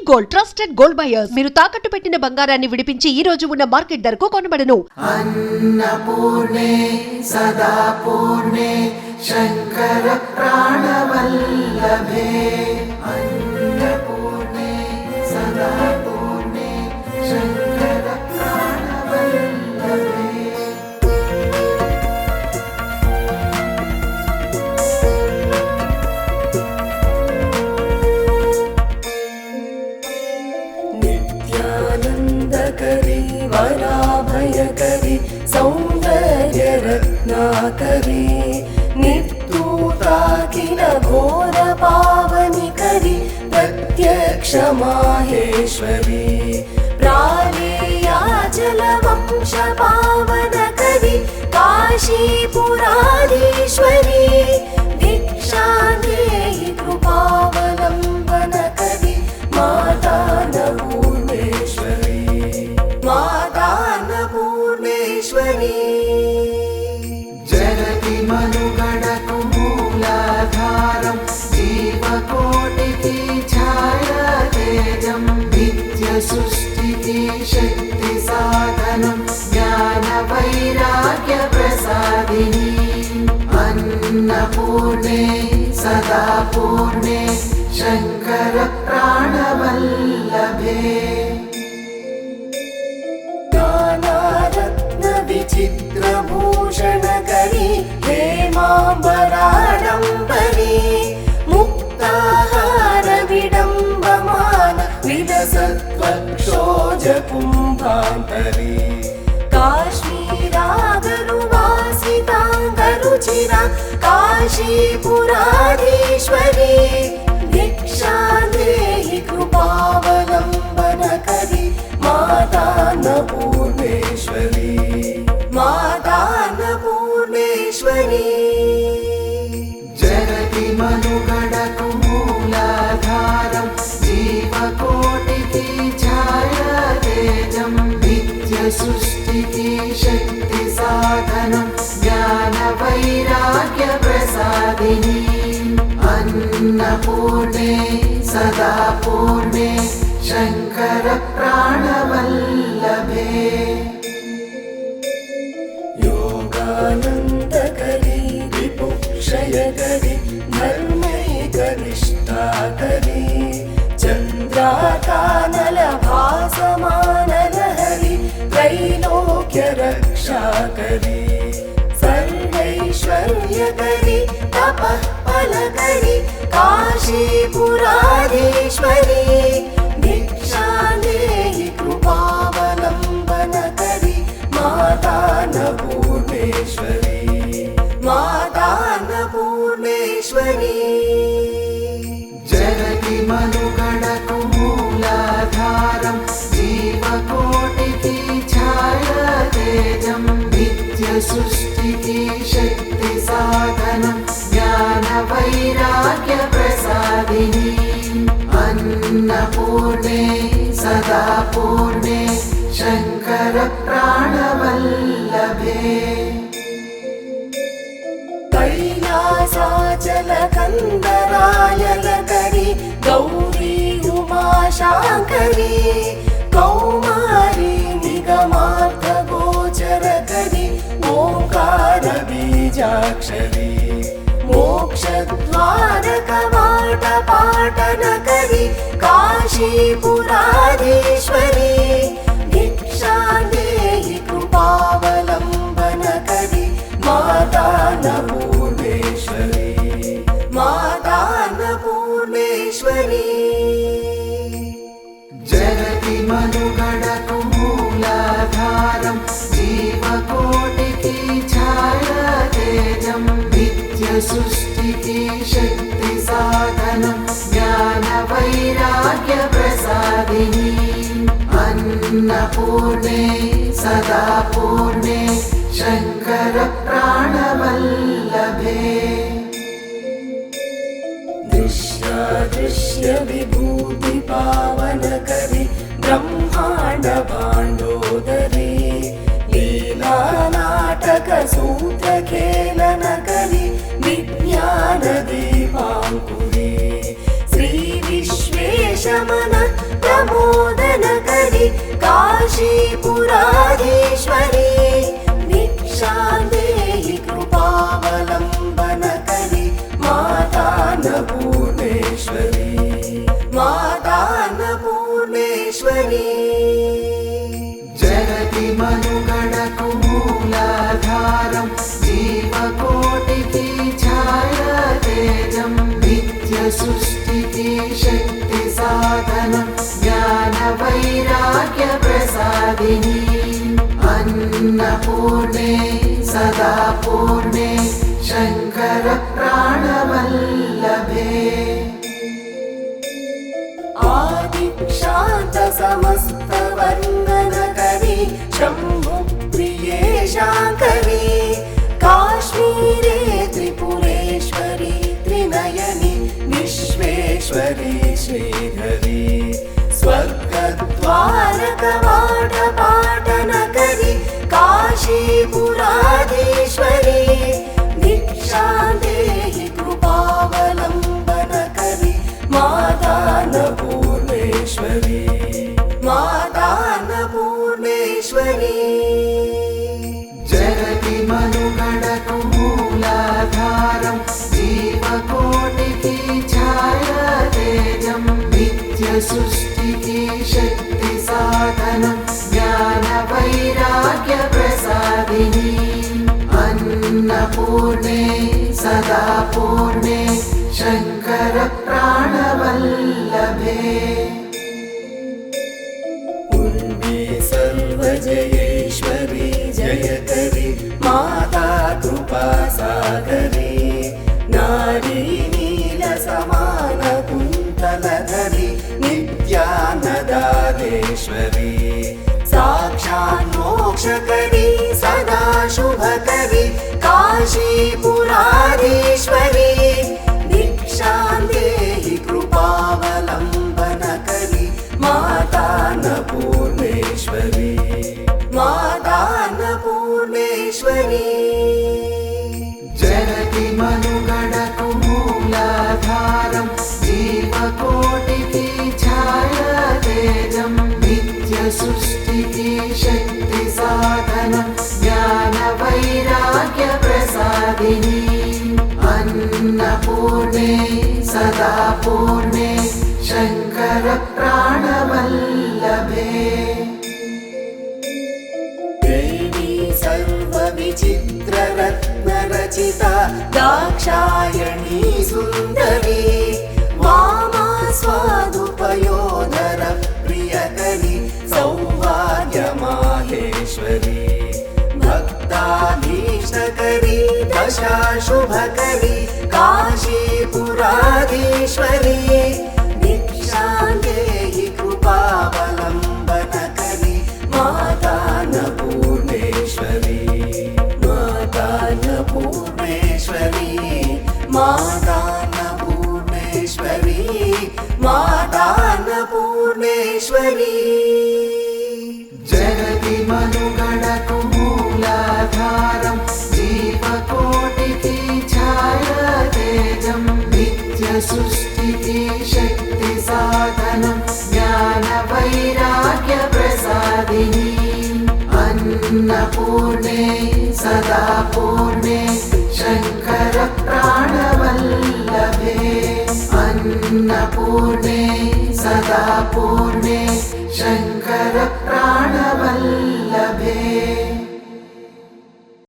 Gold, trusted gold buyers. మీరు తాకట్టు పెట్టిన బంగారాన్ని విడిపించి ఈ రోజు ఉన్న మార్కెట్ ధరకు కొనబడను. అన్నపూర్ణే సదా పూర్ణే శంకర ప్రాణవల్లభే. అన్నపూర్ణే సదా పూర్ణే శంకర ప్రాణవల్లభే. नित्यानन्दकरी वराभयकरी सौन्दर्यरत्नाकरी निर्धूताखिल घोरपावनिकरी प्रत्यक्ष माहेश्वरी प्रालेयाचलवंशपावनकरी काशीपुराधीश्वरी भिक्षा देहि कृपावलम्बनकरी माता अन्नपूर्णेश्वरी జగతి మనుగడకు మూలాధారం జీవకోటికి ఛాయాతేజం నిత్య సృష్టికి శక్తి సాధనం జ్ఞాన వైరాగ్య ప్రసాదిని. అన్నపూర్ణే సదా పూర్ణే శంకర ప్రాణవల్లభే. विचित्रभूषणकरी हेमाम्बराडम्बरी मुक्ताहार विडम्बमान विलसत्वक्षोजकुम्भान्तरी काश्मीरागरुवासिताङ्गरुचिरा काशीपुराधीश्वरी भिक्षा देहि कृपावलम्बनकरी माता अन्नपूर्णेश्वरी జగతి మనుగడకు మూలాధారం జీవకోటికి ఛాయాతేజం నిత్య సృష్టికి శక్తి సాధనం జ్ఞాన వైరాగ్య ప్రసాదిని. అన్నపూర్ణే సదా పూర్ణే శంకర ప్రాణవల్లభే. योगानन्दकरी विपुक्षयकरी धर्मैकनिष्ठाकरी चन्द्राकानलभासमानलहरी त्रैलोक्यरक्षाकरी सर्वैश्वर्यकरी तपः फलकरी काशीपुराधीश्वरी भिक्षा देहि कृपावलम्बनकरी माता अन्नपूर्णेश्वरी జగతి మనుగడకు మూలాధారం జీవకోటికి ఛాయాతేజం నిత్య సృష్టికి శక్తి సాధనం జ్ఞాన వైరాగ్య ప్రసాదిని. అన్నపూర్ణే సదా పూర్ణే శంకర ప్రాణవల్లభే. कैलासाचलकन्दरायलकरी गौरी उमाशाङ्करी कौमारी निगमार्थगोचरकरी ओङ्कारबीजाक्षरी मोक्षद्वारकवाटपाटनकरी काशीपुराधीश्वरी भिक्षा देहि कृपावलम्बनकरी माता अन्नपूर्णेश्वरी జగతి మనుగడకు మూలాధారం జీవకోటికి ఛాయాతేజం నిత్య సృష్టికి శక్తి సాధనం జ్ఞాన వైరాగ్య ప్రసాదిని. అన్నపూర్ణే సదా పూర్ణే శంకర ప్రాణవల్లభే. दृश्य विभूति पावनकरी ब्रह्मांड भांडोदरी लीला नाटक सूत्र खेलनकरी विज्ञान दीपांकुरी श्री विश्वेशमन मोदनकरी काशीपुराधीश्वरी भिक्षां देहि कृपावलम्बनकरी मातान्नपूर्णेश्वरी मातान्नपूर्णेश्वरी जगति मनुगणकु मूलाधारं जीवकोटिकी छाया तेजं नित्यसृष्टिकी शक्ति साधनं ज्ञानवैराग्य प्रसादिनी अन्नपूर्णे सदा पूर्णे शंकर प्राणवल्लभे आदिक्षान्त समस्त वन्दनकरी शम्भुप्रिये शाङ्करी काश्मीरे त्रिपुरेश्वरी त्रिनयनी विश्वेश्वरी श्रीधरी स्वर्गद्वारकवाटपाटनकरी काशीपुराधीश्वरी भिक्षां देहि कृपावलम्बनकरी मातान्नपूर्णेश्वरी मातान्नपूर्णेश्वरी जगति मनुगणकु मूलाधारं जीवकोटिकी छाया तेजं नित्यसृष्टिकी शक्ति साधनं ज्ञानवैराग्य प्रसादिनी अन्नपूर्णे सदा पूर्णे शंकर प्राणवल्लभे उर्वी सर्वजयेश्वरी जयकरी माता कृपासागरी नारी नीलसमानकुन्तलधरी नित्यानदादेश्वरी साक्षात् मोक्षकरी सदा शुभकरी काशीपुराधीश्वरी भिक्षां देहि कृपावलम्बनकरी मातान्नपूर्णेश्वरी मातान्नपूर्णेश्वरी जगति मनुगणकु मूलाधारं जीवकोटिकी छाया तेजं नित्यसृष्टिकी शक्ति साधनं ज्ञानवैराग्य प्रसादिनी अन्नपूर्णे सदा पूर्णे शंकर प्राणवल्लभे देवी सर्वविचित्ररत्नरचिता दाक्षायणी सुन्दरी वामा स्वादुपयोधर प्रियकरी सौभाग्यमाहेश्वरी भक्ताभीष्टकरी दशाशुभकरी काशीपुराधीश्वरी भिक्षां देहि कृपावलम्बनकरी मातान्नपूर्णेश्वरी मातान्नपूर्णेश्वरी मातान्नपूर्णेश्वरी मातान्नपूर्णेश्वरी जगति मनुगणकु मूलाधारं जीवकोटिकी छाया तेजं नित्यसृष्टिकी शक्ति साधनं ज्ञानवैराग्य प्रसादिनी अन्नपूर्णे सदा पूर्णे शंकर प्राणवल्लभे अन्नपूर्णे सदा पूर्णे